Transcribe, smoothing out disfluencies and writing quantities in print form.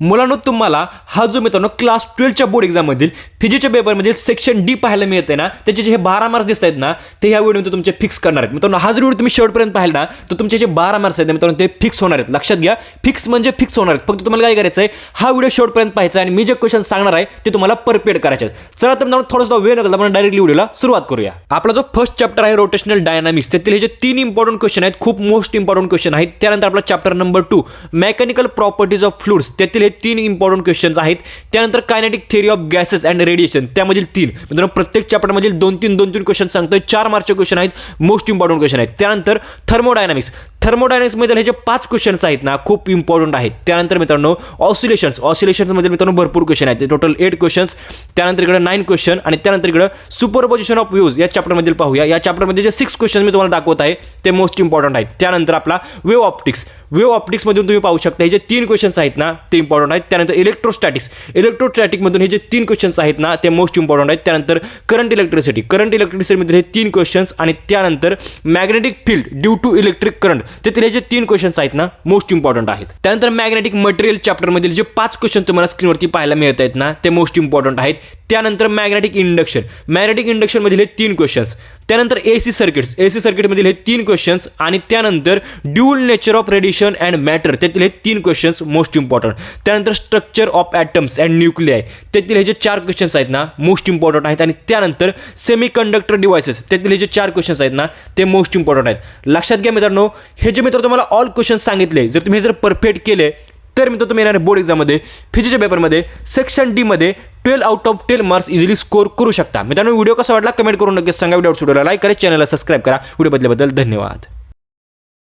मुलांनो, तुम्हाला हा जो मित्रांनो क्लास 12च्या बोर्ड एक्झाममधील फिजिक्सच्या पेपरमधील सेक्शन डी पाहायला मिळते ना, त्याचे जे 12 मार्क्स दिसत आहेत ना, ते ह्या व्हिडिओमध्ये तुमचे फिक्स करणार आहेत. मित्रांनो, हा जर व्हिडिओ तुम्ही शेवटपर्यंत पाहिला ना, तर तुमचे जे 12 मार्क्स आहेत मित्रांनो ते फिक्स होणार आहेत. लक्षात घ्या, फिक्स म्हणजे फिक्स होणार आहेत. फक्त तुम्हाला काय करायचं आहे, हा व्हिडिओ शेवटपर्यंत पाहायचा आणि मी जे क्वेश्चन सांगणार आहे ते तुम्हाला परफेक्ट करायचे आहेत. चला तर मित्रांनो, थोडासा वेळ न घालता आपण डायरेक्टली व्हिडिओला सुरुवात करूया. आपला जो फर्स्ट चॅप्टर आहे रोटेशनल डायनामिक्स, त्यातील हे जे 3 इम्पॉर्टंट क्वेश्चन आहेत, खूप मोस्ट इम्पॉर्टंट क्वेश्चन आहेत. त्यानंतर आपला chapter number 2 mechanical properties of fluids, त्यातील हे 3 इम्पॉर्टंट क्वेश्चन्स आहेत. त्यानंतर kinetic theory of gases and radiation, त्यामधील 3. मित्रांनो, प्रत्येक चॅप्टरमधील 2-3 क्वेश्चन सांगतोय. 4 मार्कचे क्वेश्चन आहेत, मोस्ट इम्पॉर्टंट क्वेश्चन आहेत. त्यानंतर थर्मोडायनामिक्समध्ये जे 5 क्वेश्चन्स आहेत ना, खूप इम्पॉर्टंट आहेत. त्यानंतर मित्रांनो ऑसिलेशन्समध्ये मित्रांनो भरपूर क्वेश्चन आहेत, टोटल 8 क्वेश्चन्स. त्यानंतर इकडे 9 क्वेश्चन आणि त्यानंतर इकडे सुपरपोजिशन ऑफ व्ह्यूज या चॅप्टरमधील पाहूया. या चॅप्टरमध्ये जे 6 क्वेश्चन मी तुम्हाला दाखवत आहे ते मोस्ट इम्पॉर्टंट आहेत. त्यानंतर आपला वेव्ह ऑप्टिक्समधून तुम्ही पाहू शकता हे जे 3 क्वेश्चन्स आहेत ना ते इम्पॉर्टंट आहेत. त्यानंतर इलेक्ट्रोस्टॅटिकमधून हे जे 3 क्वेश्चन्स आहेत ना ते मोस्ट इम्पॉर्टंट आहेत. त्यानंतर करंट इलेक्ट्रिसिटीमधील हे 3 क्वेश्चन्स आणि त्यानंतर magnetic field due to electric current, तेथील हे जे 3 क्वेश्चन्स आहेत ना मोस्ट इम्पॉर्टंट आहेत. त्यानंतर मॅग्नेटिक मटेरियल चॅप्टरमधील जे 5 क्वेश्चन तुम्हाला स्क्रीनवरती पाहायला मिळत आहेत ना ते मोस्ट इम्पॉर्टंट आहेत. त्यानंतर मॅग्नेटिक इंडक्शनमधील हे 3 क्वेश्चन्स. त्यानंतर एसी सर्किटमधील हे 3 क्वेश्चन्स आणि त्यानंतर dual nature of radiation and matter, तेथील हे 3 क्वेश्चन्स मोस्ट इम्पॉर्टंट. त्यानंतर structure of atoms and nuclei, तेथील हे जे 4 क्वेश्चन्स आहेत ना मोस्ट इम्पॉर्टंट आहेत. आणि त्यानंतर सेमीकंडक्टर डिव्हायसेस, तेथील हे जे 4 क्वेश्चन्स आहेत ना ते मोस्ट इम्पॉर्टंट आहेत. लक्षात घ्या मित्रांनो, हे जे मित्र तुम्हाला ऑल क्वेश्चन सांगितले, जर तुम्ही हे परफेक्ट केले तर मित्र तुम्ही येणाऱ्या बोर्ड एक्झाममध्ये फिजिक्सच्या पेपरमध्ये सेक्शन डी मध्ये 12 out of 10 marks easily score करू शकता. मित्रांनो, व्हिडिओ कसा वाटला कमेंट करून नक्कीच सांगा. व्हिडिओ लाईक करा, चॅनलला सबस्क्राईब करा. व्हिडिओ बदल्याबद्दल धन्यवाद.